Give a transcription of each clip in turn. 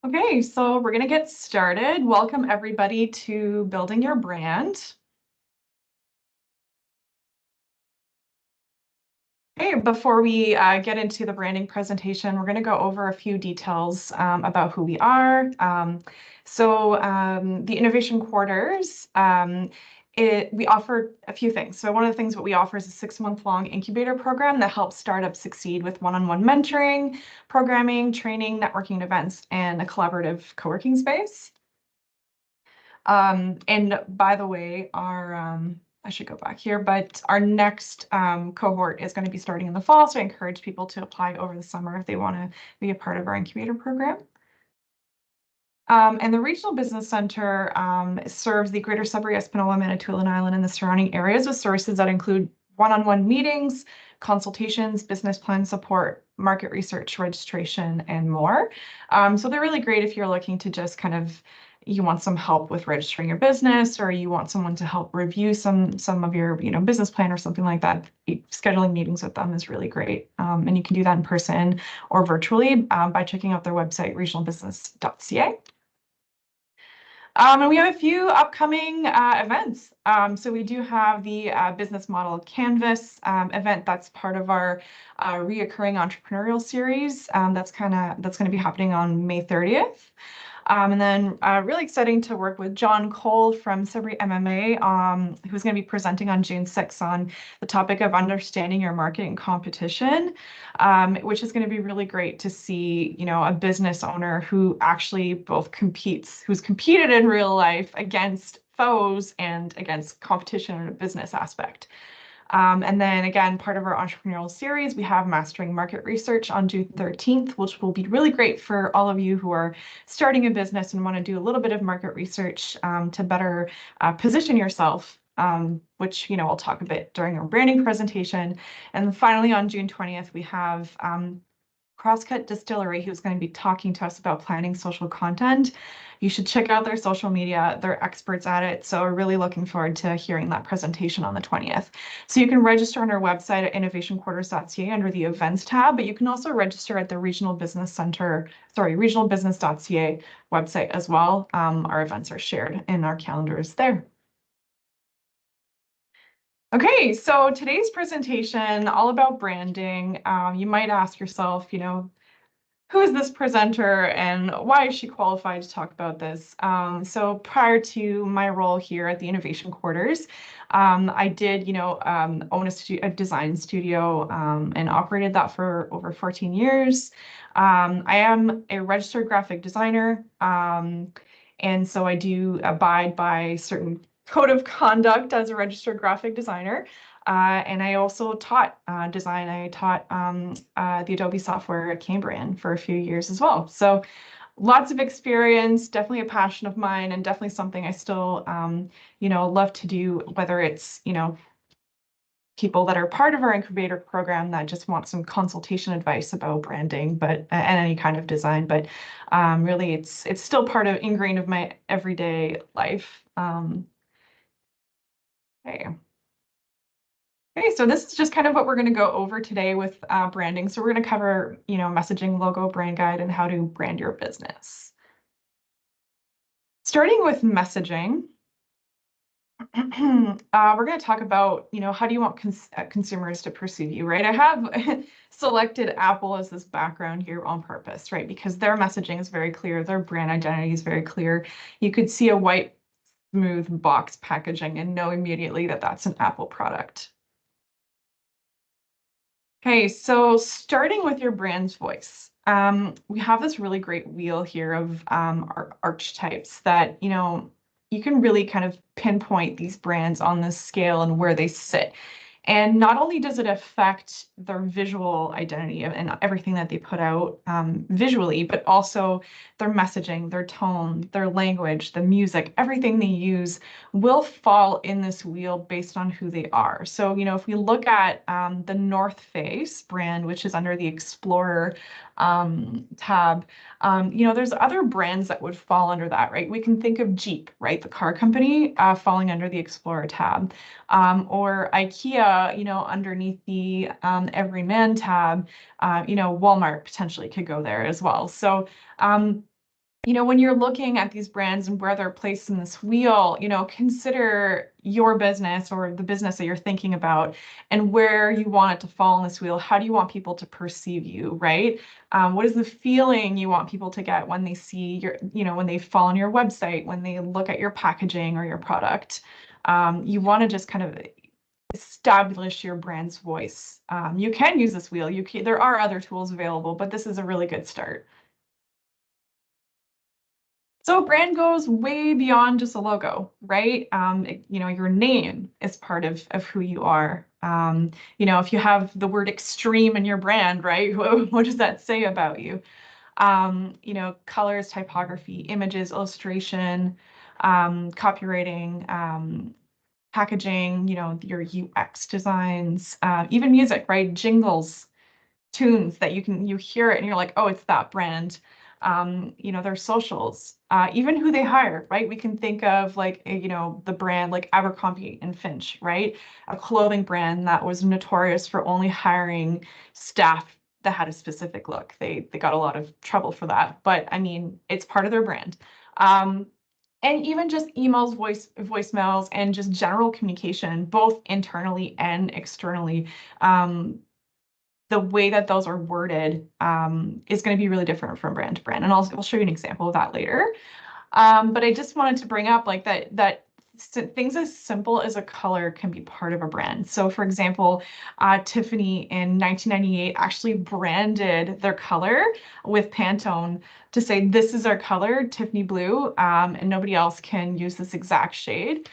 Okay, so we're going to get started. Welcome everybody to Building Your Brand. Okay, before we get into the branding presentation, we're going to go over a few details about who we are. The Innovation Quarters, we offer a few things. So one of the things that we offer is a 6-month-long incubator program that helps startups succeed with one-on-one mentoring, programming, training, networking events, and a collaborative co-working space. And by the way, I should go back here, but our next cohort is going to be starting in the fall. So I encourage people to apply over the summer if they want to be a part of our incubator program. And the Regional Business Center serves the Greater Sudbury, Espanola, Manitoulin Island, and the surrounding areas with services that include one-on-one meetings, consultations, business plan support, market research, registration, and more. So they're really great if you're looking to just you want some help with registering your business, or you want someone to help review some of your business plan or something like that. Scheduling meetings with them is really great. And you can do that in person or virtually by checking out their website, regionalbusiness.ca. And we have a few upcoming events. So we do have the Business Model Canvas event that's part of our reoccurring entrepreneurial series. That's going to be happening on May 30th. And then really exciting to work with John Cole from Sudbury MMA, who's going to be presenting on June 6th on the topic of understanding your market and competition, which is going to be really great to see, a business owner who actually who's competed in real life against foes and against competition in a business aspect. And then again, part of our entrepreneurial series, we have Mastering Market Research on June 13th, which will be really great for all of you who are starting a business and want to do a little bit of market research to better position yourself, which, I'll talk a bit during our branding presentation. And then finally, on June 20th, we have Crosscut Distillery, who's going to be talking to us about planning social content. You should check out their social media. They're experts at it. So we're really looking forward to hearing that presentation on the 20th. So you can register on our website at innovationquarters.ca under the events tab, but you can also register at the regionalbusiness.ca website as well. Our events are shared in our calendars there. Okay, so today's presentation, all about branding. You might ask yourself, who is this presenter and why is she qualified to talk about this? So prior to my role here at the Innovation Quarters, I did, own a design studio and operated that for over 14 years. I am a registered graphic designer, and so I do abide by certain code of conduct as a registered graphic designer. And I also taught design. I taught the Adobe software at Cambrian for a few years as well. So lots of experience, definitely a passion of mine, and definitely something I still, love to do, whether it's, people that are part of our incubator program that just want some consultation advice about branding, and any kind of design. But really, it's still ingrained of my everyday life. Okay. Okay, so this is just kind of what we're going to go over today with branding. So we're going to cover, messaging, logo, brand guide, and how to brand your business. Starting with messaging, we're going to talk about, how do you want consumers to perceive you, right? I have selected Apple as this background here on purpose, right? Because their messaging is very clear. Their brand identity is very clear. You could see a white, smooth box packaging and know immediately that that's an Apple product. Okay, so starting with your brand's voice, we have this really great wheel here of archetypes that, you can really kind of pinpoint these brands on this scale and where they sit. And not only does it affect their visual identity and everything that they put out visually, but also their messaging, their tone, their language, the music, everything they use will fall in this wheel based on who they are. So, if we look at the North Face brand, which is under the Explorer tab, there's other brands that would fall under that, right? We can think of Jeep, right? The car company falling under the Explorer tab, or IKEA, underneath the Everyman tab, Walmart potentially could go there as well. So when you're looking at these brands and where they're placed in this wheel, consider your business or the business that you're thinking about and where you want it to fall in this wheel. How do you want people to perceive you, right? What is the feeling you want people to get when they see when they fall on your website, when they look at your packaging or your product? You want to just kind of establish your brand's voice. You can use this wheel. There are other tools available, but this is a really good start. So a brand goes way beyond just a logo, right? Your name is part of who you are. If you have the word extreme in your brand, right? What does that say about you? Colors, typography, images, illustration, copywriting, packaging, your UX designs, even music, right? Jingles, tunes that you hear it and you're like, oh, it's that brand. Their socials, even who they hire, right? We can think of like, the brand like Abercrombie and Finch, right? A clothing brand that was notorious for only hiring staff that had a specific look. They got a lot of trouble for that, but I mean, it's part of their brand. And even just emails, voicemails, and just general communication, both internally and externally. The way that those are worded is going to be really different from brand to brand. And I'll show you an example of that later. But I just wanted to bring up like that things as simple as a color can be part of a brand. So for example, Tiffany in 1998 actually branded their color with Pantone to say, this is our color, Tiffany blue, and nobody else can use this exact shade.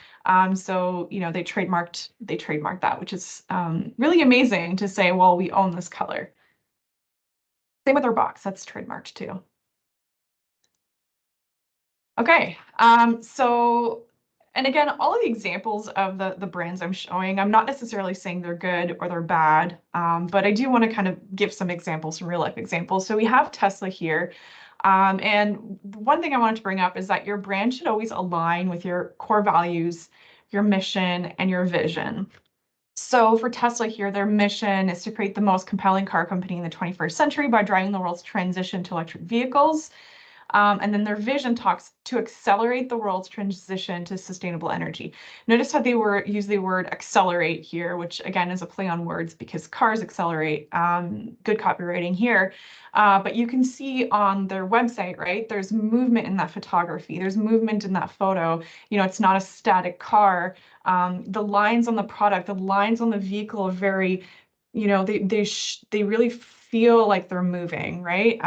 So, they trademarked that, which is really amazing to say, well, we own this color. Same with our box, that's trademarked too. Okay, and again, all of the examples of the brands I'm showing, I'm not necessarily saying they're good or they're bad, but I do want to kind of give some examples, some real life examples. So we have Tesla here. And one thing I wanted to bring up is that your brand should always align with your core values, your mission, and your vision. So for Tesla here, their mission is to create the most compelling car company in the 21st century by driving the world's transition to electric vehicles. And then their vision talks to accelerate the world's transition to sustainable energy. Notice how they use the word accelerate here, which again is a play on words because cars accelerate. Good copywriting here. But you can see on their website, right? There's movement in that photography. There's movement in that photo. It's not a static car. The lines on the product, the lines on the vehicle are very, they really feel like they're moving, right?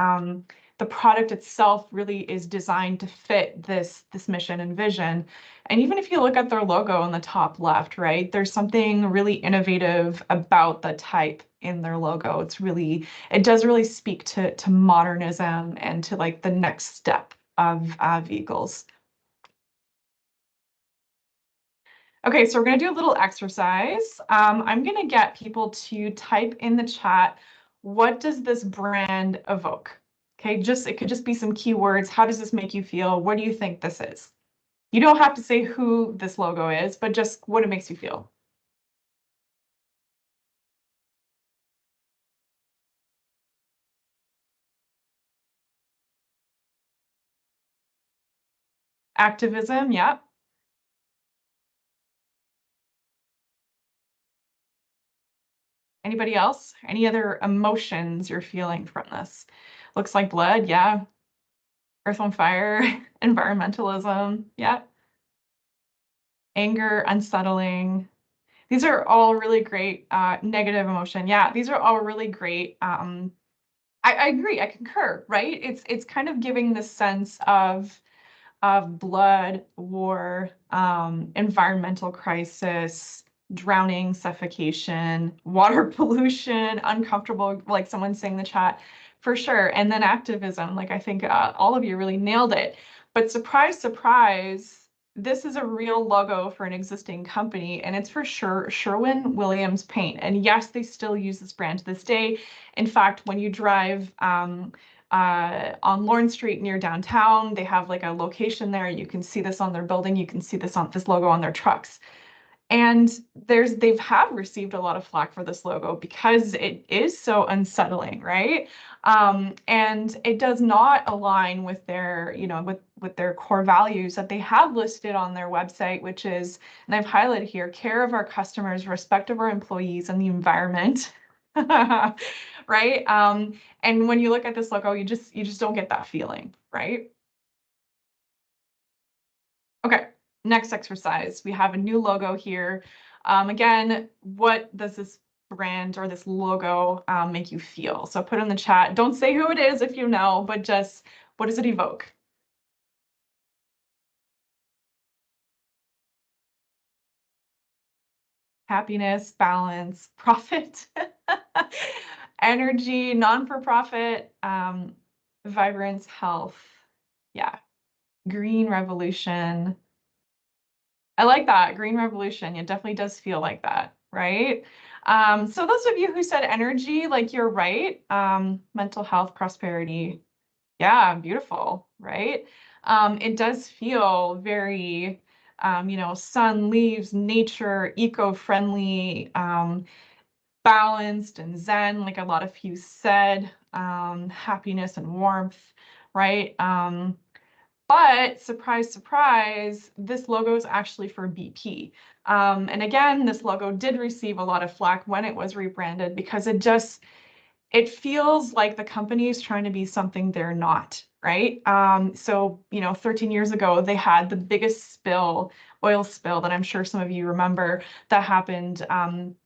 The product itself really is designed to fit this mission and vision. And even if you look at their logo on the top left, right, there's something really innovative about the type in their logo. It does really speak to modernism and to like the next step of vehicles. Okay, so we're going to do a little exercise. I'm going to get people to type in the chat, what does this brand evoke? Okay, it could just be some keywords. How does this make you feel? What do you think this is? You don't have to say who this logo is, but just what it makes you feel. Activism, yeah. Anybody else? Any other emotions you're feeling from this? Looks like blood, yeah. Earth on fire, environmentalism, yeah. Anger, unsettling. These are all really great negative emotion. Yeah, these are all really great. I agree, I concur, right? It's kind of giving the sense of blood, war, environmental crisis, drowning, suffocation, water pollution, uncomfortable, like someone saying in the chat, for sure. And then activism, like I think all of you really nailed it. But surprise, surprise, this is a real logo for an existing company, and it's for sure Sherwin-Williams Paint. And yes, they still use this brand to this day. In fact, when you drive on Lawrence Street near downtown, they have like a location there. You can see this on their building. You can see this logo on their trucks. And they've have received a lot of flack for this logo because it is so unsettling, right? And it does not align with their, with their core values that they have listed on their website, which is, and I've highlighted here, care of our customers, respect of our employees, and the environment. Right? And when you look at this logo, you just don't get that feeling, right? Okay, next exercise. We have a new logo here. Again, what does this brand or this logo make you feel? So put in the chat. Don't say who it is if you know, but just what does it evoke? Happiness, balance, profit, energy, non-for-profit, vibrance, health. Yeah, green revolution. I like that. Green revolution. It definitely does feel like that, right? So those of you who said energy, like you're right. Mental health, prosperity. Yeah, beautiful, right? It does feel very, sun, leaves, nature, eco-friendly, balanced and zen, like a lot of you said, happiness and warmth, right? But surprise, surprise, this logo is actually for BP. And again, this logo did receive a lot of flack when it was rebranded because it feels like the company is trying to be something they're not, right? So, 13 years ago, they had the biggest oil spill that I'm sure some of you remember that happened in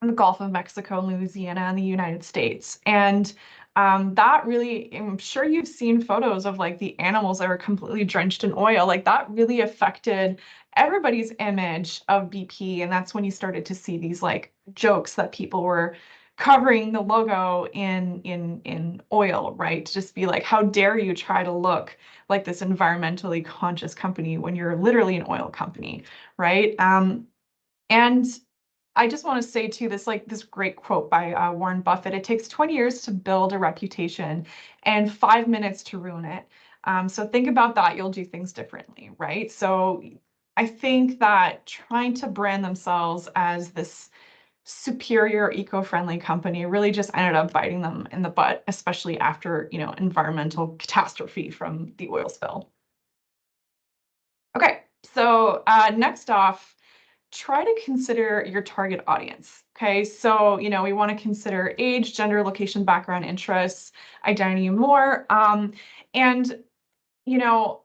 the Gulf of Mexico, Louisiana, and the United States. And that really, I'm sure you've seen photos of like the animals that were completely drenched in oil. Like that really affected everybody's image of BP. And that's when you started to see these like jokes that people were covering the logo in oil, right? To just be like, how dare you try to look like this environmentally conscious company when you're literally an oil company, right? And I just want to say too, this great quote by Warren Buffett, it takes 20 years to build a reputation and 5 minutes to ruin it. So think about that, you'll do things differently, right? So I think that trying to brand themselves as this superior eco-friendly company really just ended up biting them in the butt, especially after, environmental catastrophe from the oil spill. Okay, so next off, try to consider your target audience. Okay, so we want to consider age, gender, location, background, interests, identity, and more. And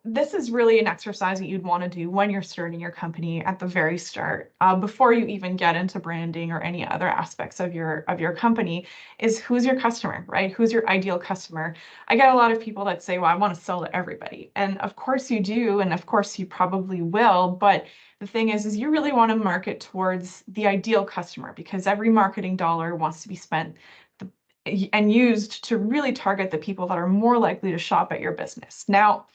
this is really an exercise that you'd want to do when you're starting your company at the very start, before you even get into branding or any other aspects of your company, is who's your customer, right? Who's your ideal customer? I get a lot of people that say, well, I want to sell to everybody. And of course you do, and of course you probably will, but the thing is you really want to market towards the ideal customer because every marketing dollar wants to be spent and used to really target the people that are more likely to shop at your business. Now,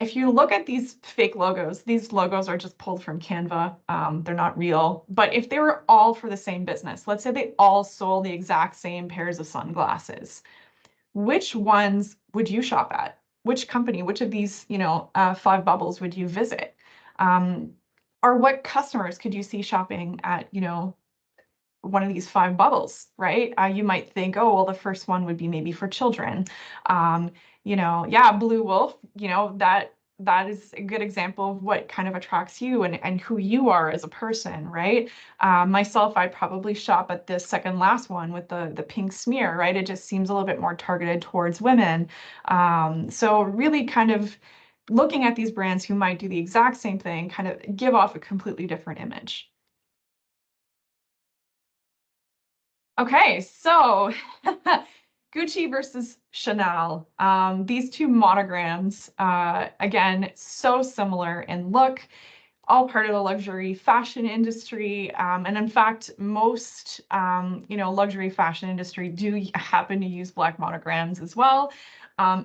if you look at these fake logos, these logos are just pulled from Canva. They're not real. But if they were all for the same business, let's say they all sold the exact same pairs of sunglasses, which ones would you shop at? Which company, which of these, five bubbles would you visit? Or what customers could you see shopping at, one of these five bubbles, right? You might think, oh, well, the first one would be maybe for children. Yeah, Blue Wolf, that is a good example of what kind of attracts you and who you are as a person, right? Myself, I'd probably shop at this second last one with the pink smear, right? It just seems a little bit more targeted towards women. So really kind of looking at these brands who might do the exact same thing, kind of give off a completely different image. Okay, so Gucci versus Chanel. These two monograms, again, so similar in look, all part of the luxury fashion industry. And in fact, most, luxury fashion industry do happen to use black monograms as well.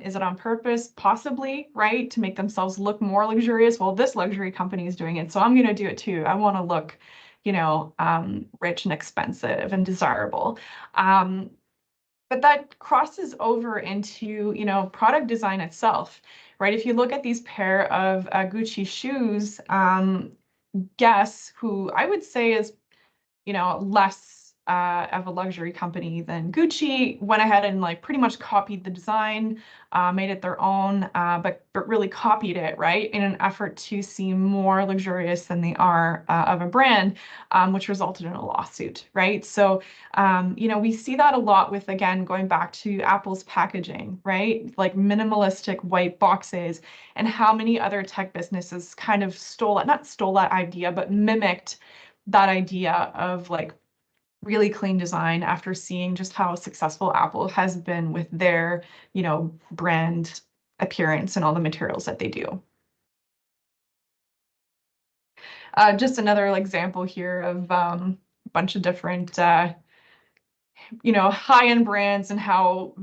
Is it on purpose? Possibly, right? To make themselves look more luxurious. Well, this luxury company is doing it, so I'm going to do it too. I want to look, rich and expensive and desirable. But that crosses over into, product design itself, right? If you look at these pair of Gucci shoes, Guess who I would say is, less of a luxury company than Gucci, went ahead and like pretty much copied the design, made it their own, but really copied it, right, in an effort to seem more luxurious than they are of a brand, which resulted in a lawsuit, right? So, we see that a lot with, again, going back to Apple's packaging, right? Like minimalistic white boxes, and how many other tech businesses kind of not stole that idea, but mimicked that idea of like really clean design after seeing just how successful Apple has been with their, brand appearance and all the materials that they do. Just another example here of a bunch of different, high-end brands and how,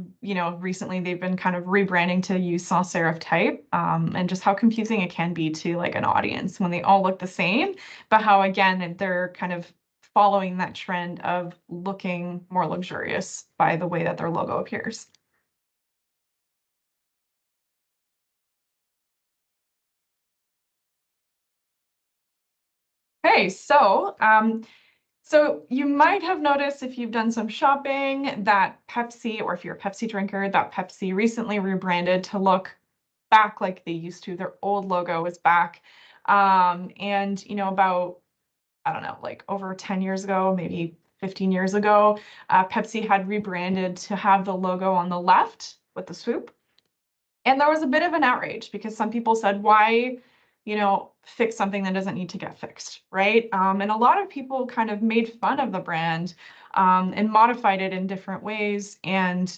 recently they've been kind of rebranding to use sans serif type, and just how confusing it can be to like an audience when they all look the same, but how, again, they're kind of following that trend of looking more luxurious by the way that their logo appears. Okay, so you might have noticed if you've done some shopping that Pepsi, or if you're a Pepsi drinker, that Pepsi recently rebranded to look back like they used to. Their old logo is back. And about, I don't know, like over 10 years ago, maybe 15 years ago, Pepsi had rebranded to have the logo on the left with the swoop. And there was a bit of an outrage because some people said, why, fix something that doesn't need to get fixed, right? And a lot of people kind of made fun of the brand, and modified it in different ways. And,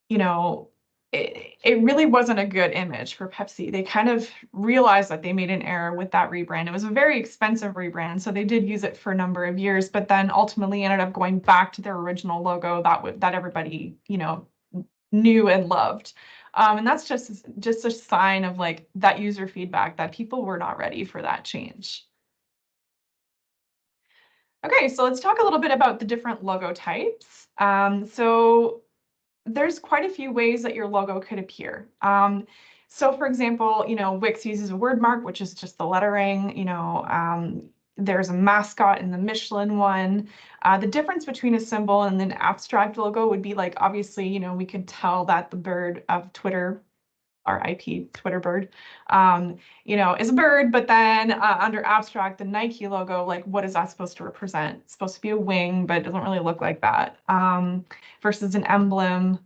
you know, it really wasn't a good image for Pepsi. They kind of realized that they made an error with that rebrand. It was a very expensive rebrand, so they did use it for a number of years, but then ultimately ended up going back to their original logo that everybody, knew and loved. And that's just a sign of like that user feedback that people were not ready for that change. Okay, so let's talk a little bit about the different logo types. So there's quite a few ways that your logo could appear. So for example, Wix uses a word mark, which is just the lettering. There's a mascot in the Michelin one. The difference between a symbol and an abstract logo would be like, obviously, we can tell that the bird of Twitter, RIP, Twitter bird, is a bird, but then under abstract, the Nike logo, like what is that supposed to represent? It's supposed to be a wing, but it doesn't really look like that, versus an emblem.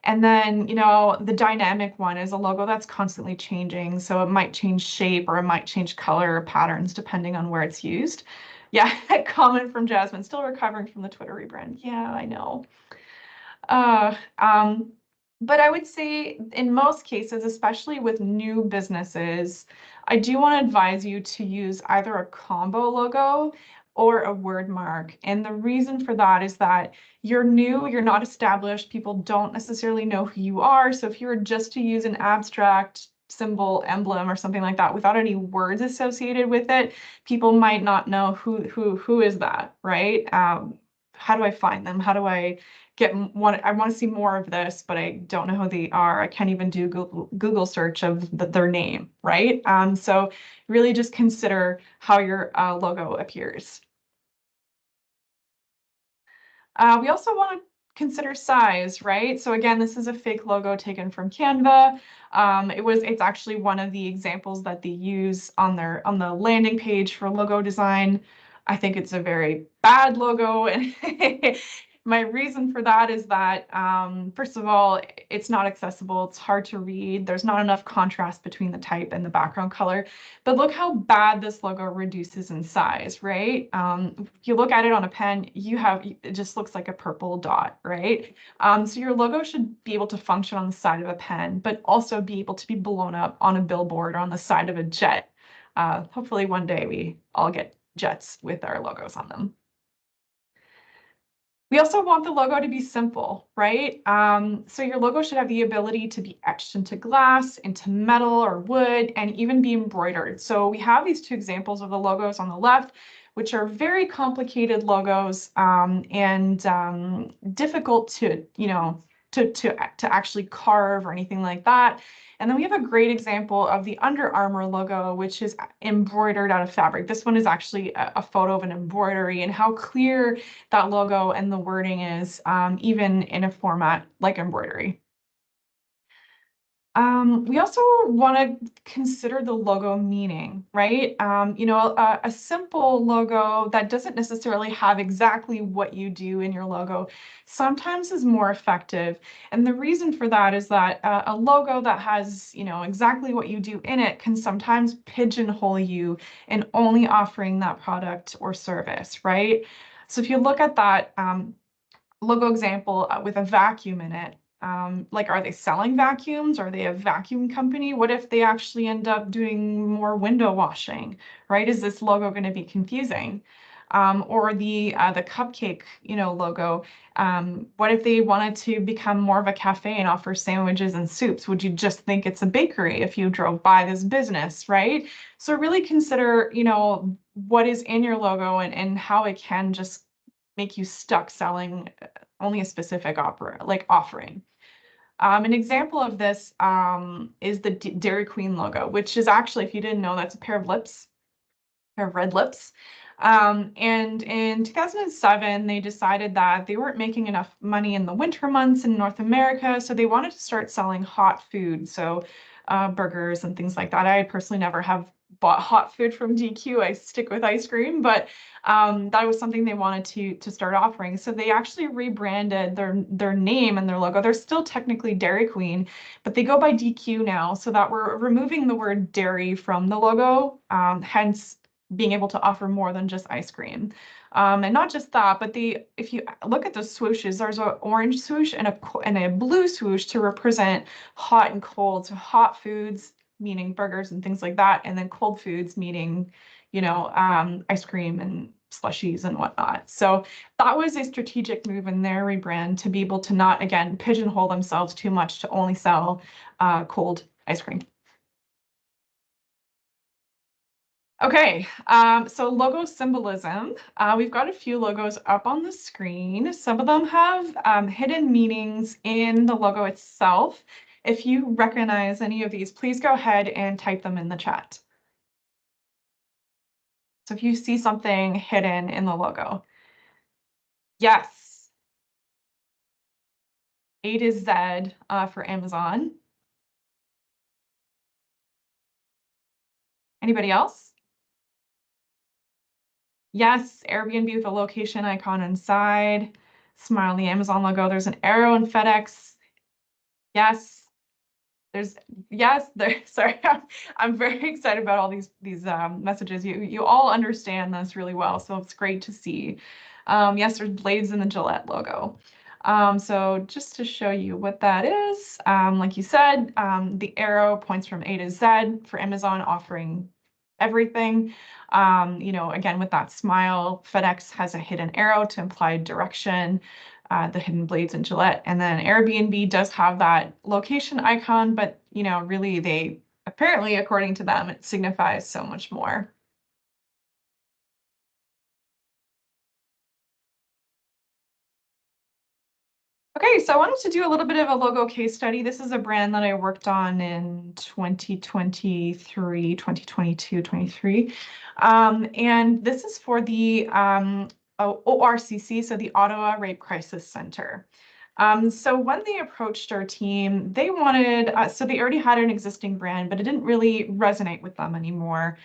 And then, the dynamic one is a logo that's constantly changing. So it might change shape or it might change color or patterns depending on where it's used. Yeah, comment from Jasmine, still recovering from the Twitter rebrand. Yeah, I know. Uh, um, but I would say in most cases, especially with new businesses, I do want to advise you to use either a combo logo or a word mark. And the reason for that is that you're new, you're not established, people don't necessarily know who you are. So if you were just to use an abstract symbol, emblem, or something like that without any words associated with it, people might not know who is that, right? How do I find them? How do I get one? I want to see more of this, but I don't know who they are. I can't even do Google search of their name, right? So really just consider how your logo appears. We also want to consider size, right? So again, this is a fake logo taken from Canva. It's actually one of the examples that they use on the landing page for logo design. I think it's a very bad logo, and my reason for that is that, first of all, it's not accessible. It's hard to read. There's not enough contrast between the type and the background color. But look how bad this logo reduces in size, right? If you look at it on a pen, it just looks like a purple dot, right? So your logo should be able to function on the side of a pen, but also be able to be blown up on a billboard or on the side of a jet. Hopefully one day we all get jets with our logos on them. We also want the logo to be simple, right? So your logo should have the ability to be etched into glass, into metal or wood, and even be embroidered. So we have these two examples of the logos on the left, which are very complicated logos, and difficult to, to actually carve or anything like that. And then we have a great example of the Under Armour logo, which is embroidered out of fabric. This one is actually a photo of an embroidery and how clear that logo and the wording is, even in a format like embroidery. We also want to consider the logo meaning, right? A simple logo that doesn't necessarily have exactly what you do in your logo sometimes is more effective. And the reason for that is that a logo that has, exactly what you do in it can sometimes pigeonhole you in only offering that product or service, right? So if you look at that, logo example with a vacuum in it. Like, are they selling vacuums? Are they a vacuum company? What if they actually end up doing more window washing, right? Is this logo going to be confusing? Or the cupcake, logo. What if they wanted to become more of a cafe and offer sandwiches and soups? Would you just think it's a bakery if you drove by this business, right? So really consider, what is in your logo and how it can just make you stuck selling only a specific offering. An example of this is the Dairy Queen logo, which is actually, if you didn't know, that's a pair of lips, pair of red lips. And in 2007, they decided that they weren't making enough money in the winter months in North America, so they wanted to start selling hot food, so burgers and things like that. I personally never have bought hot food from DQ. I stick with ice cream, but that was something they wanted to start offering. So they actually rebranded their name and their logo. They're still technically Dairy Queen, but they go by DQ now, so that we're removing the word dairy from the logo, hence being able to offer more than just ice cream. And not just that, but if you look at the swooshes, there's an orange swoosh and a blue swoosh to represent hot and cold. So hot foods, meaning burgers and things like that, and then cold foods, meaning, ice cream and slushies and whatnot. So that was a strategic move in their rebrand to be able to not, again, pigeonhole themselves too much to only sell cold ice cream. Okay, so logo symbolism. We've got a few logos up on the screen. Some of them have hidden meanings in the logo itself. If you recognize any of these, please go ahead and type them in the chat. So if you see something hidden in the logo. Yes. A to Z for Amazon. Anybody else? Yes, Airbnb with a location icon inside. Smile, the Amazon logo. There's an arrow in FedEx. Yes. Sorry, I'm very excited about all these messages. You all understand this really well, so it's great to see. Yes, there's blades in the Gillette logo. So just to show you what that is, like you said, the arrow points from A to Z for Amazon offering everything. Again, with that smile, FedEx has a hidden arrow to imply direction. The hidden blades in Gillette. And then Airbnb does have that location icon, but really apparently, according to them, it signifies so much more. Okay, so I wanted to do a little bit of a logo case study. This is a brand that I worked on in 2023, 2022, 23. And this is for the ORCC, so the Ottawa Rape Crisis Center. So when they approached our team, they wanted, so they already had an existing brand, but it didn't really resonate with them anymore.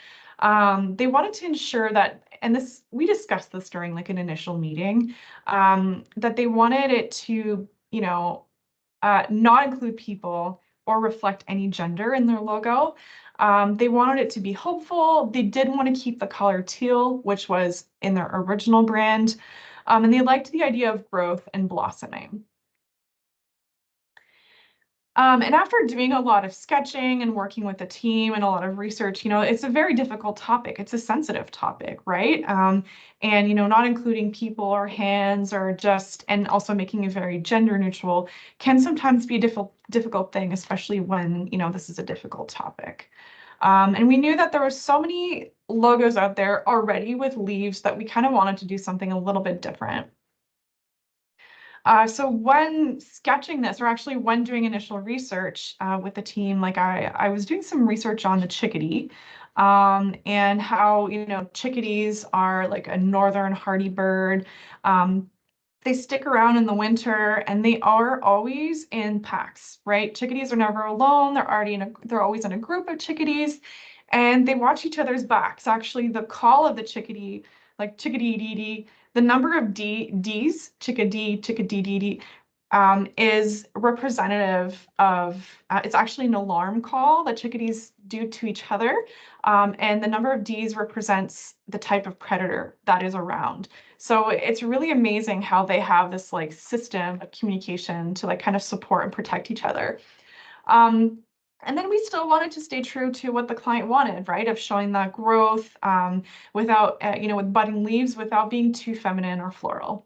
They wanted to ensure that, and we discussed this during like an initial meeting, that they wanted it to, not include people or reflect any gender in their logo. They wanted it to be hopeful. They did want to keep the color teal, which was in their original brand. And they liked the idea of growth and blossoming. And after doing a lot of sketching and working with the team and a lot of research, it's a very difficult topic. It's a sensitive topic, right? And, not including people or hands and also making it very gender neutral can sometimes be a difficult thing, especially when, this is a difficult topic. And we knew that there were so many logos out there already with leaves that we kind of wanted to do something a little bit different. So when sketching this, or actually when doing initial research with the team, like I was doing some research on the chickadee, and how, chickadees are like a northern hardy bird. Um, they stick around in the winter and they are always in packs, right? Chickadees are never alone. They're always in a group of chickadees and they watch each other's backs. Actually, the call of the chickadee, like chickadee dee dee, the number of D's, chickadee, chickadee dee dee, is representative of, it's actually an alarm call that chickadees do to each other. And the number of D's represents the type of predator that is around. So it's really amazing how they have this like system of communication to like kind of support and protect each other. And then we still wanted to stay true to what the client wanted, right? Of showing that growth without, with budding leaves without being too feminine or floral.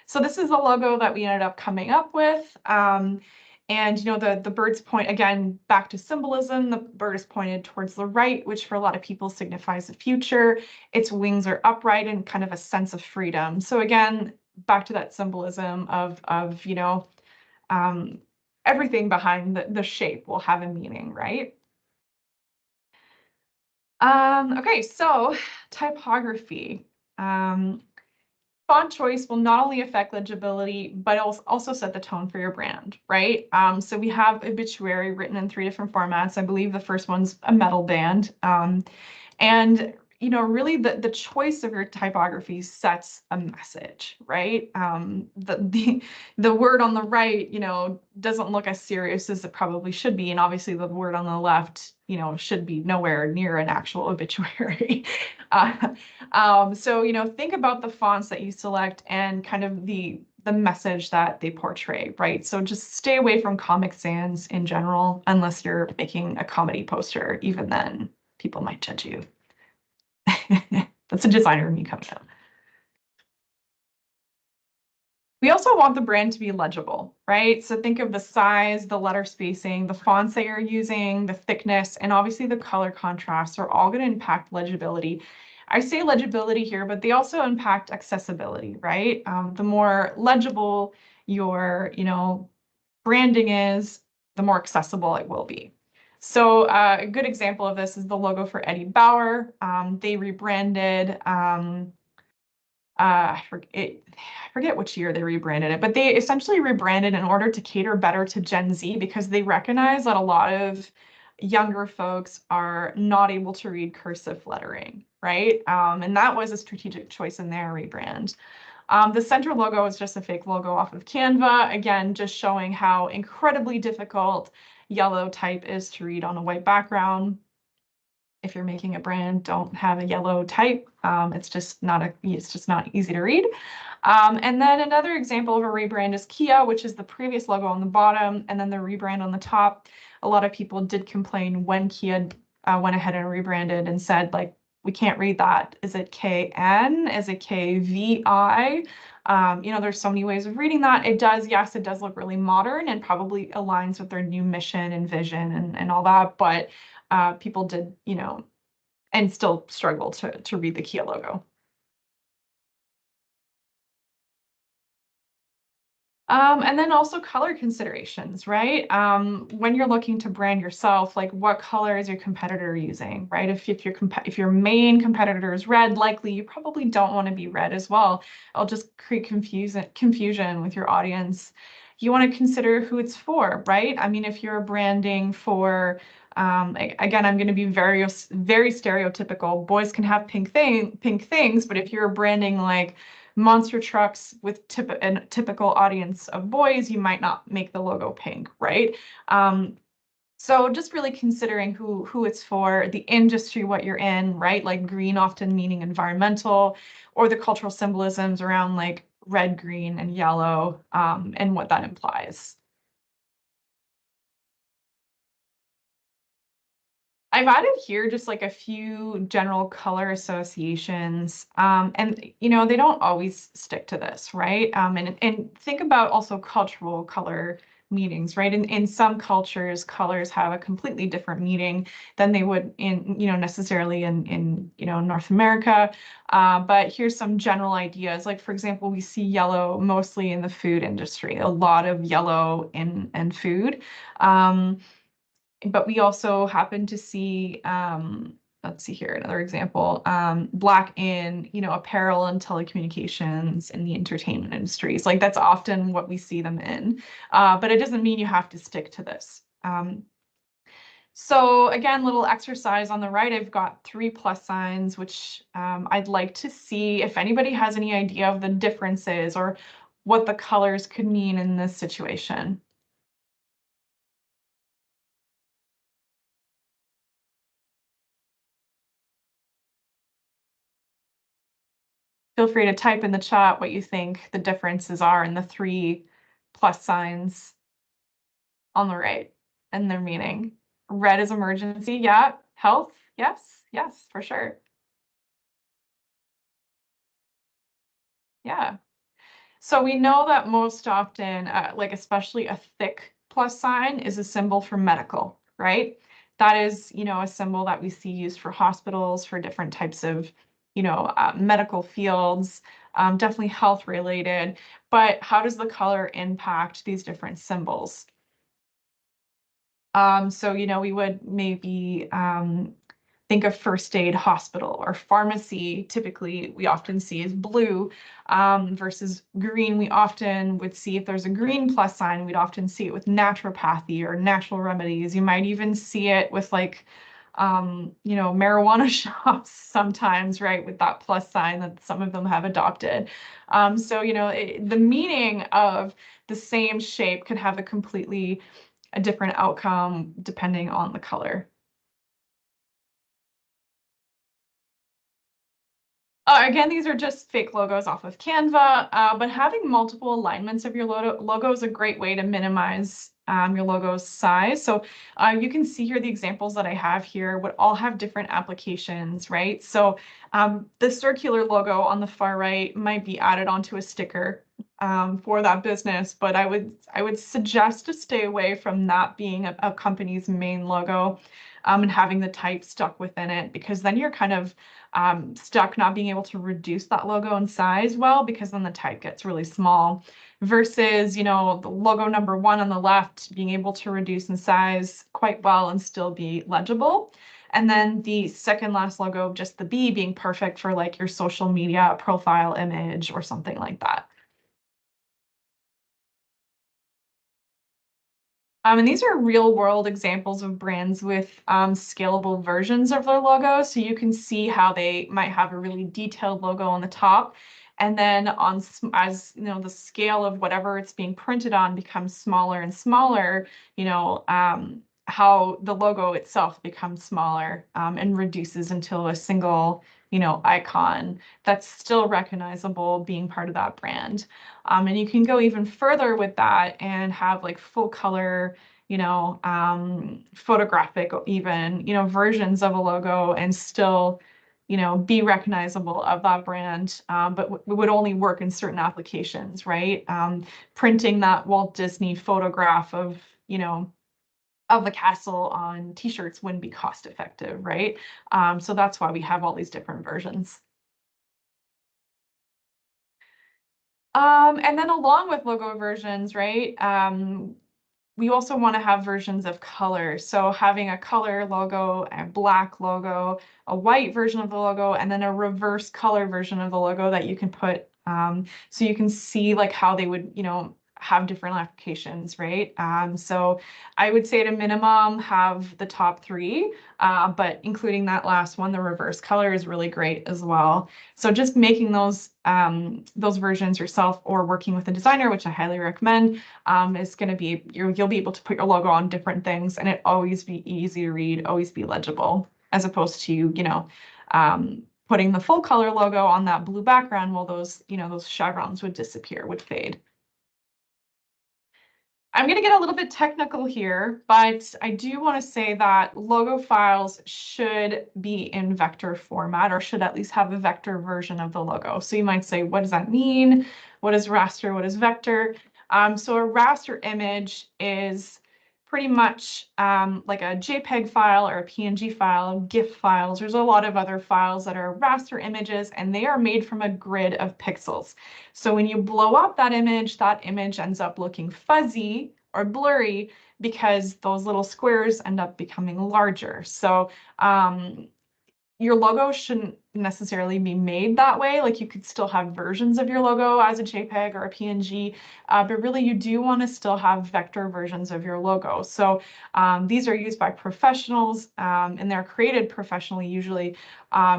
So this is the logo that we ended up coming up with. And the bird's point, again, back to symbolism, the bird is pointed towards the right, which for a lot of people signifies the future. Its wings are upright and kind of a sense of freedom. So again, back to that symbolism of everything behind the shape will have a meaning, right? Okay, so typography. Font choice will not only affect legibility, but also set the tone for your brand, right? So we have obituary written in 3 different formats. I believe the first one's a metal band. And really the choice of your typography sets a message, right? The word on the right, doesn't look as serious as it probably should be. And obviously the word on the left, should be nowhere near an actual obituary. So, think about the fonts that you select and kind of the message that they portray, right? So just stay away from Comic Sans in general, unless you're making a comedy poster. Even then, people might judge you. That's a designer in me coming out. We also want the brand to be legible, right? So think of the size, the letter spacing, the fonts that you're using, the thickness, and obviously the color contrasts are all going to impact legibility. I say legibility here, but they also impact accessibility, right? The more legible your, branding is, the more accessible it will be. So a good example of this is the logo for Eddie Bauer. They rebranded, I forget which year they rebranded it, but they essentially rebranded in order to cater better to Gen Z because they recognize that a lot of younger folks are not able to read cursive lettering, right? And that was a strategic choice in their rebrand. The center logo is just a fake logo off of Canva. Again, just showing how incredibly difficult yellow type is to read on a white background. If you're making a brand, don't have a yellow type. It's just not easy to read. And then another example of a rebrand is Kia, which is the previous logo on the bottom, and then the rebrand on the top. A lot of people did complain when Kia went ahead and rebranded and said, like, we can't read that. Is it KN? Is it KVI? There's so many ways of reading that. Yes, it does look really modern and probably aligns with their new mission and vision and all that, but people did, and still struggle to read the Kia logo. And then also color considerations, right? When you're looking to brand yourself, like what color is your competitor using, right? If your main competitor is red, likely you probably don't want to be red as well. It'll just create confusion with your audience. You want to consider who it's for, right? I mean, if you're branding for, again, I'm going to be very, very stereotypical. Boys can have pink things, but if you're branding like monster trucks with a typical audience of boys, you might not make the logo pink, right? So just really considering who it's for, the industry, what you're in, right? Like green often meaning environmental, or the cultural symbolisms around like red, green, and yellow, and what that implies. I've added here just like a few general color associations, and they don't always stick to this, right? And think about also cultural color meanings, right? In some cultures, colors have a completely different meaning than they would in, necessarily in North America. But here's some general ideas. Like, for example, we see yellow mostly in the food industry, a lot of yellow in food. But we also happen to see, let's see here, another example, black in, apparel and telecommunications and the entertainment industries. Like that's often what we see them in. But it doesn't mean you have to stick to this. So again, little exercise on the right, I've got 3 plus signs, which I'd like to see if anybody has any idea of the differences or what the colors could mean in this situation. Feel free to type in the chat what you think the differences are in the 3 plus signs on the right and their meaning. Red is emergency, yeah. Health, yes, yes, for sure. Yeah. So we know that most often, like especially a thick plus sign is a symbol for medical, right? That is, a symbol that we see used for hospitals, for different types of, medical fields, definitely health related. But how does the color impact these different symbols? So, we would maybe think of first aid hospital or pharmacy. Typically, we often see is blue versus green. We often would see if there's a green plus sign, we'd often see it with naturopathy or natural remedies. You might even see it with like, marijuana shops sometimes, right, with that plus sign that some of them have adopted. So, the meaning of the same shape could have a different outcome depending on the color. Again, these are just fake logos off of Canva, but having multiple alignments of your logo is a great way to minimize your logo's size. So you can see here the examples that I have here would all have different applications, right? So the circular logo on the far right might be added onto a sticker for that business, but I would suggest to stay away from that being a company's main logo and having the type stuck within it, because then you're kind of stuck not being able to reduce that logo in size well, because then the type gets really small, versus, the logo number 1 on the left being able to reduce in size quite well and still be legible. And then the second last logo, just the B, being perfect for like your social media profile image or something like that. And these are real world examples of brands with scalable versions of their logo. So you can see how they might have a really detailed logo on the top. And then as the scale of whatever it's being printed on becomes smaller and smaller, how the logo itself becomes smaller and reduces until a single, icon that's still recognizable being part of that brand. And you can go even further with that and have like full color, photographic even, versions of a logo and still, be recognizable of that brand, but would only work in certain applications, right? Printing that Walt Disney photograph of the castle on t-shirts wouldn't be cost effective, right? So that's why we have all these different versions. And then along with logo versions, right? We also want to have versions of color. So having a color logo, a black logo, a white version of the logo, and then a reverse color version of the logo that you can put, so you can see like how they would, have different applications, right? So I would say at a minimum have the top 3, but including that last one, the reverse color, is really great as well. So just making those versions yourself or working with a designer, which I highly recommend, is going to be, you'll be able to put your logo on different things and it always be easy to read, always be legible, as opposed to, putting the full color logo on that blue background. Well, those chevrons would disappear, would fade. I'm going to get a little bit technical here, but I do want to say that logo files should be in vector format, or should at least have a vector version of the logo. So you might say, what does that mean? What is raster? What is vector? So a raster image is pretty much like a JPEG file or a PNG file, GIF files. There's a lot of other files that are raster images, and they are made from a grid of pixels. So when you blow up that image ends up looking fuzzy or blurry because those little squares end up becoming larger. So your logo shouldn't necessarily be made that way. Like you could still have versions of your logo as a JPEG or a PNG, but really you do want to still have vector versions of your logo. So these are used by professionals and they're created professionally usually.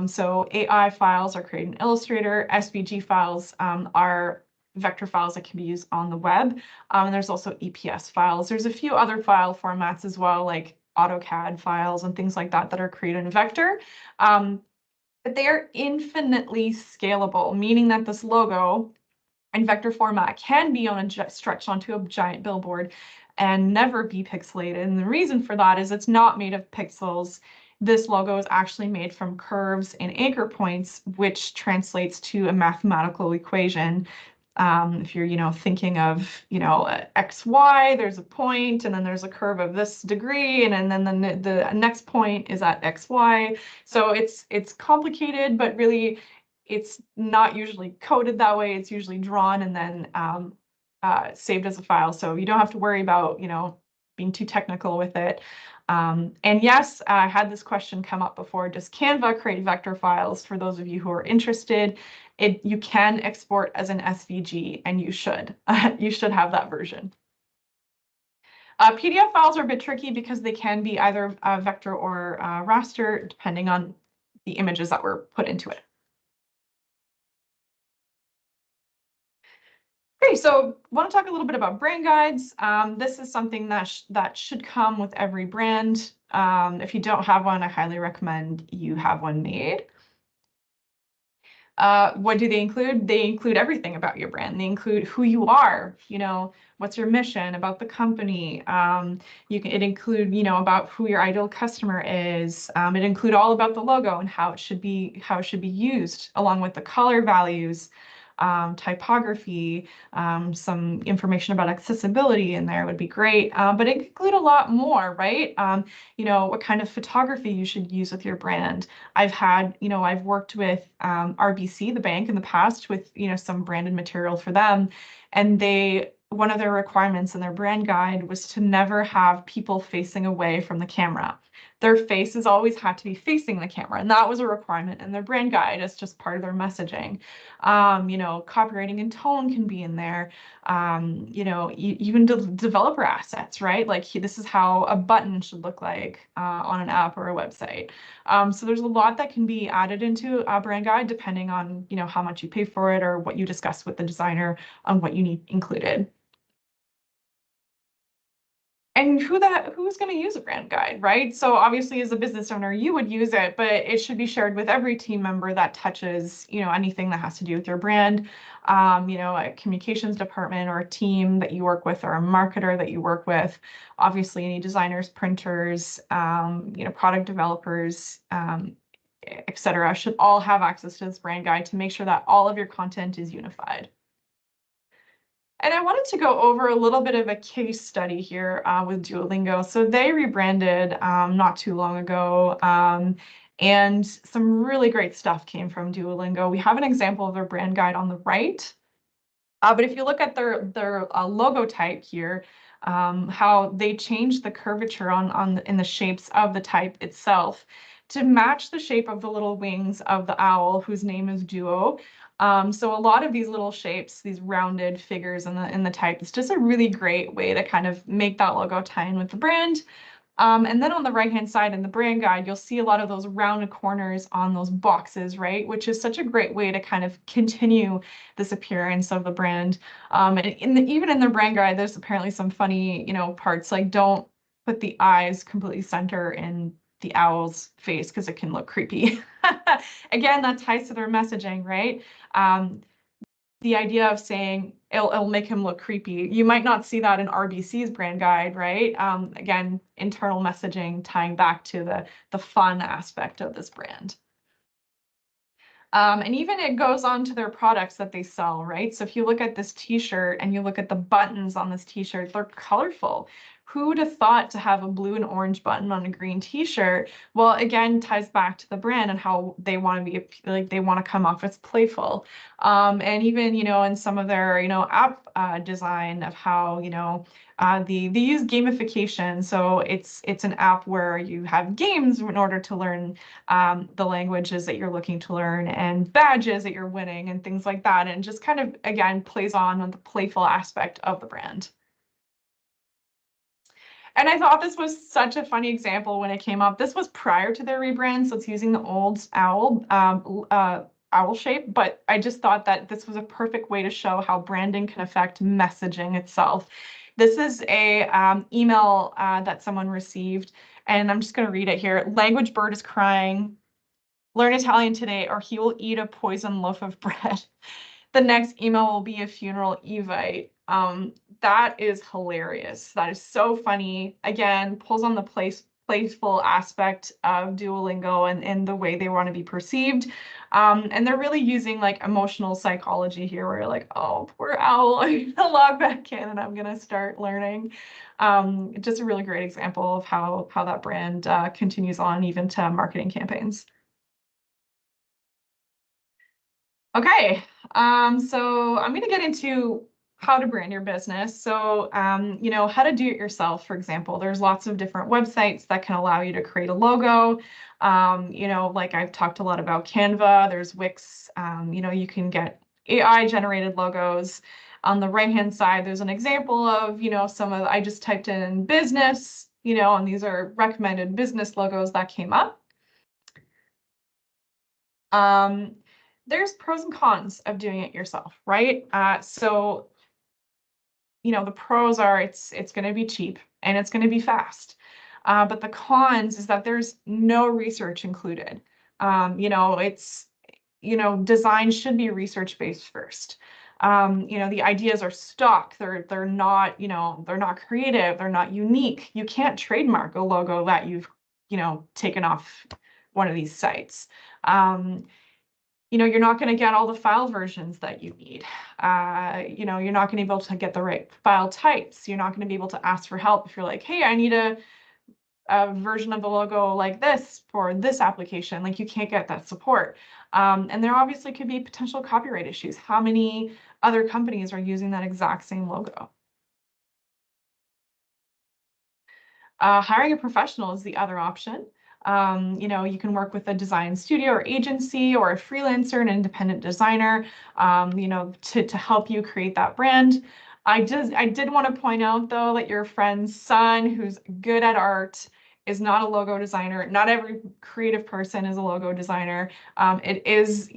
So AI files are created in Illustrator. SVG files are vector files that can be used on the web. And there's also EPS files. There's a few other file formats as well, like AutoCAD files and things like that that are created in vector. But they are infinitely scalable, meaning that this logo in vector format can be stretched onto a giant billboard and never be pixelated. And the reason for that is it's not made of pixels. This logo is actually made from curves and anchor points, which translates to a mathematical equation. If you're, thinking of, X, Y, there's a point, and then there's a curve of this degree, and then the next point is at X, Y. So it's complicated, but really it's not usually coded that way. It's usually drawn and then saved as a file. So you don't have to worry about, being too technical with it. And yes, I had this question come up before. Does Canva create vector files? For those of you who are interested, you can export as an SVG, and you should. You should have that version. PDF files are a bit tricky because they can be either vector or raster, depending on the images that were put into it. Okay, so I want to talk a little bit about brand guides. This is something that should come with every brand. If you don't have one, I highly recommend you have one made. What do they include? They include everything about your brand. They include who you are, what's your mission about the company. It include, about who your ideal customer is. It include all about the logo and how it should be used, along with the color values, typography, some information about accessibility in there would be great. But it include a lot more, right? What kind of photography you should use with your brand. I've worked with RBC, the bank, in the past with, some branded material for them. And one of their requirements in their brand guide was to never have people facing away from the camera. Their faces always had to be facing the camera, and that was a requirement in their brand guide. It's just part of their messaging. Copywriting and tone can be in there. Even developer assets, right? Like this is how a button should look like on an app or a website. So there's a lot that can be added into a brand guide depending on, how much you pay for it or what you discuss with the designer on what you need included. And who's going to use a brand guide, right? So obviously as a business owner, you would use it, but it should be shared with every team member that touches, anything that has to do with your brand. A communications department or a team that you work with or a marketer that you work with. Obviously any designers, printers, product developers, etc. should all have access to this brand guide to make sure that all of your content is unified. And I wanted to go over a little bit of a case study here with Duolingo. So they rebranded not too long ago, and some really great stuff came from Duolingo. We have an example of their brand guide on the right. But if you look at their logo type here, how they changed the curvature in the shapes of the type itself to match the shape of the little wings of the owl, whose name is Duo. So a lot of these little shapes, these rounded figures in the type, it's just a really great way to kind of make that logo tie in with the brand. And then on the right-hand side in the brand guide, you'll see a lot of those rounded corners on those boxes, right? Which is such a great way to kind of continue this appearance of the brand. And even in the brand guide, there's apparently some funny, parts, like don't put the eyes completely center in the owl's face because it can look creepy. Again, that ties to their messaging, right? The idea of saying it'll make him look creepy. You might not see that in RBC's brand guide, right? Again, internal messaging tying back to the fun aspect of this brand. And even it goes on to their products that they sell, right? So if you look at this t-shirt and you look at the buttons on this t-shirt, they're colorful. Who would have thought to have a blue and orange button on a green t-shirt? Well, again, ties back to the brand and how they want to be like they want to come off as playful. And even, in some of their, app design of how, they use gamification. So it's an app where you have games in order to learn the languages that you're looking to learn and badges that you're winning and things like that. And just kind of, again, plays on the playful aspect of the brand. And I thought this was such a funny example when it came up. This was prior to their rebrand, so it's using the old owl shape, but I just thought that this was a perfect way to show how branding can affect messaging itself. This is a email that someone received, and I'm just going to read it here. Language bird is crying. Learn Italian today, or he will eat a poison loaf of bread. The next email will be a funeral evite. That is hilarious. That is so funny. Again, pulls on the playful aspect of Duolingo and the way they want to be perceived. And they're really using like emotional psychology here, where you're like, oh, poor owl, I'm gonna log back in and I'm gonna start learning. Just a really great example of how that brand continues on even to marketing campaigns. Okay, so I'm going to get into how to brand your business. So, how to do it yourself, for example. There's lots of different websites that can allow you to create a logo. Like I've talked a lot about Canva, there's Wix, you can get AI generated logos. On the right-hand side, there's an example of, I just typed in business, and these are recommended business logos that came up. There's pros and cons of doing it yourself, right? So, the pros are it's going to be cheap and it's going to be fast. But the cons is that there's no research included. Design should be research-based first. The ideas are stock. They're not, they're not creative. They're not unique. You can't trademark a logo that you've, taken off one of these sites. You're not going to get all the file versions that you need. You're not going to be able to get the right file types. You're not going to be able to ask for help if you're like, hey, I need a version of the logo like this for this application. Like you can't get that support. And there obviously could be potential copyright issues. How many other companies are using that exact same logo? Hiring a professional is the other option. You can work with a design studio or agency or a freelancer, an independent designer, to help you create that brand. I did want to point out though that your friend's son, who's good at art, is not a logo designer. Not every creative person is a logo designer. It is,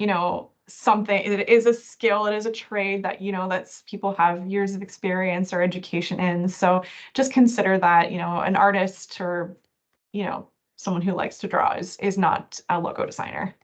something, it is a skill, it is a trade that, that's people have years of experience or education in. So just consider that, an artist or, someone who likes to draw is not a logo designer.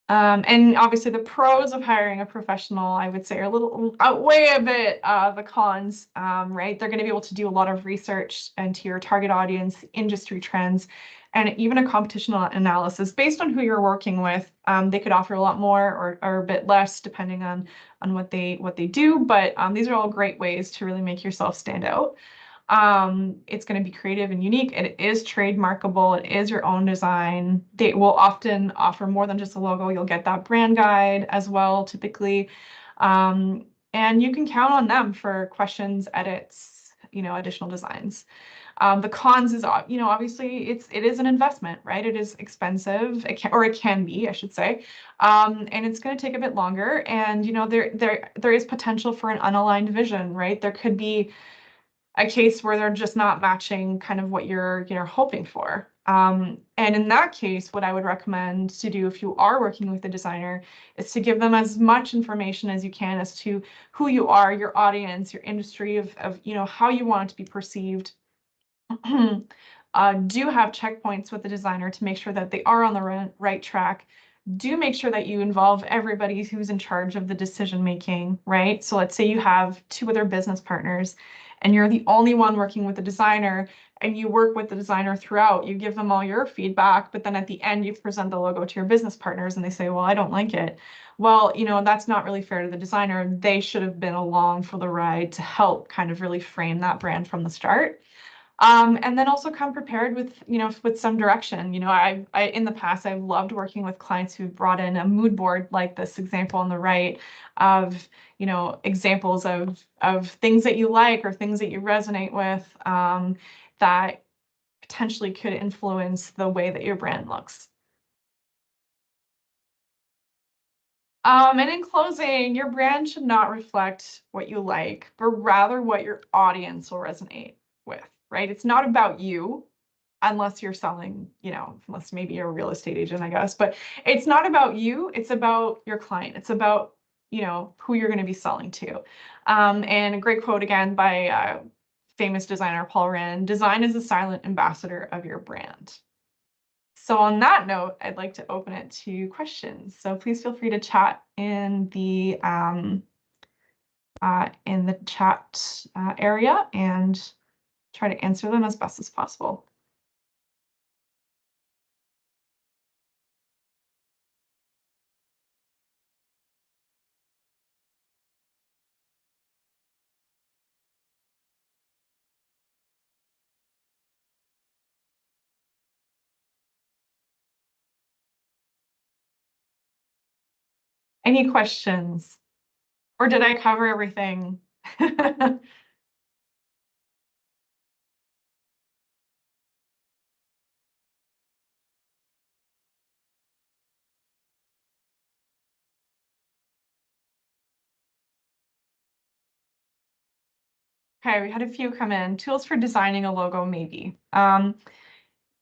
And obviously the pros of hiring a professional, I would say, are a little outweigh a bit the cons, right? They're going to be able to do a lot of research into your target audience, industry trends, and even a competition analysis based on who you're working with. They could offer a lot more or a bit less depending on what they do. But these are all great ways to really make yourself stand out. It's going to be creative and unique. It is trademarkable. It is your own design. They will often offer more than just a logo. You'll get that brand guide as well, typically. And you can count on them for questions, edits, additional designs. The cons is, obviously it is an investment, right? It is expensive, it can be, I should say. And it's going to take a bit longer. And, there is potential for an unaligned vision, right? There could be a case where they're just not matching kind of what you're hoping for. And in that case, what I would recommend to do if you are working with a designer is to give them as much information as you can as to who you are, your audience, your industry of how you want it to be perceived. Do have checkpoints with the designer to make sure that they are on the right track. Do make sure that you involve everybody who's in charge of the decision making, right? So let's say you have two other business partners and you're the only one working with the designer, and you work with the designer throughout, you give them all your feedback, but then at the end you present the logo to your business partners and they say, well, I don't like it. Well, that's not really fair to the designer. They should have been along for the ride to help kind of really frame that brand from the start. And then also come prepared with, with some direction. I in the past, I've loved working with clients who've brought in a mood board like this example on the right of, examples of things that you like or things that you resonate with, that potentially could influence the way that your brand looks. And in closing, your brand should not reflect what you like, but rather what your audience will resonate with, right? It's not about you, unless you're selling, unless maybe you're a real estate agent, I guess, but it's not about you, it's about your client. It's about, who you're going to be selling to. And a great quote again by famous designer Paul Rand: design is the silent ambassador of your brand. So on that note, I'd like to open it to questions. So please feel free to chat in the chat area and try to answer them as best as possible. Any questions? Or did I cover everything? Okay, we had a few come in. Tools for designing a logo, maybe.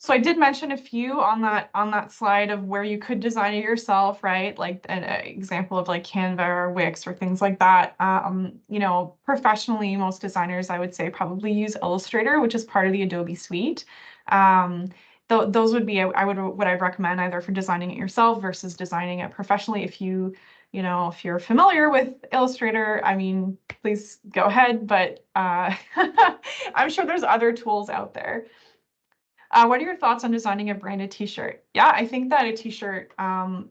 So I did mention a few on that slide of where you could design it yourself, right? Like an example of like Canva or Wix or things like that. Professionally, most designers, I would say, probably use Illustrator, which is part of the Adobe suite. Those would be what I'd recommend either for designing it yourself versus designing it professionally. If if you're familiar with Illustrator, I mean, please go ahead, but I'm sure there's other tools out there. What are your thoughts on designing a branded t-shirt? Yeah, I think that a t-shirt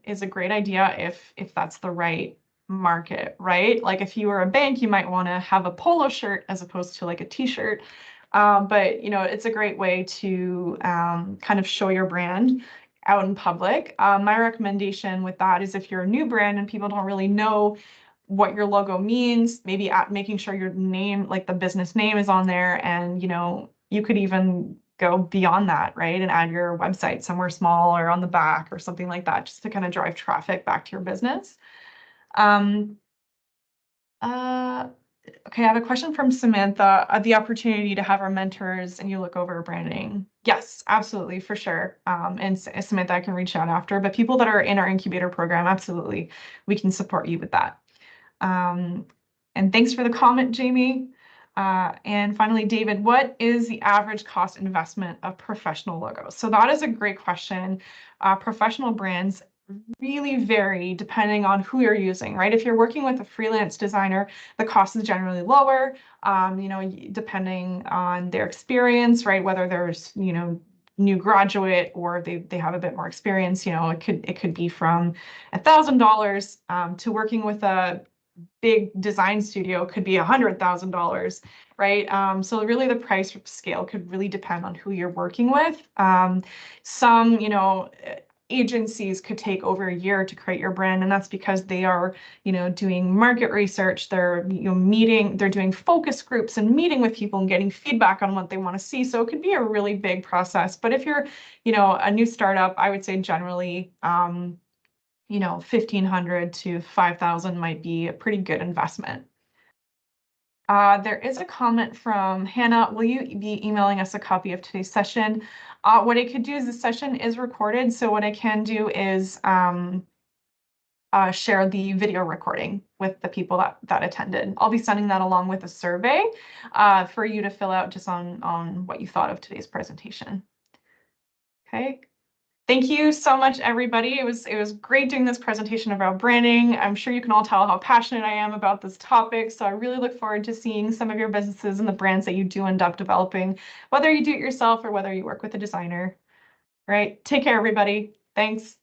is a great idea if that's the right market, right? Like if you were a bank, you might want to have a polo shirt as opposed to like a t-shirt. But it's a great way to kind of show your brand out in public. My recommendation with that is if you're a new brand and people don't really know what your logo means, maybe making sure your name, like the business name, is on there, and you could even go beyond that, right? And add your website somewhere small or on the back or something like that, just to kind of drive traffic back to your business. Okay, I have a question from Samantha. The opportunity to have our mentors and you look over branding. Yes, absolutely, for sure. And Samantha, I can reach out after, but people that are in our incubator program, absolutely, we can support you with that. And thanks for the comment, Jamie. And finally, David, what is the average cost investment of professional logos? So that is a great question. Professional brands really vary depending on who you're using, right? If you're working with a freelance designer, the cost is generally lower, depending on their experience, right? Whether there's, new graduate or they have a bit more experience, it could be from $1,000 to working with a big design studio could be $100,000, right? So really the price scale could really depend on who you're working with. Some, agencies could take over a year to create your brand, and that's because they are, doing market research. They're, they're doing focus groups and meeting with people and getting feedback on what they want to see. So it could be a really big process. But if you're, a new startup, I would say generally, 1,500 to 5,000 might be a pretty good investment. There is a comment from Hannah. Will you be emailing us a copy of today's session? What I could do is the session is recorded. So what I can do is share the video recording with the people that attended. I'll be sending that along with a survey for you to fill out just on what you thought of today's presentation. Okay. Thank you so much, everybody. It was great doing this presentation about branding. I'm sure you can all tell how passionate I am about this topic. So I really look forward to seeing some of your businesses and the brands that you do end up developing, whether you do it yourself or whether you work with a designer. All right. Take care, everybody. Thanks.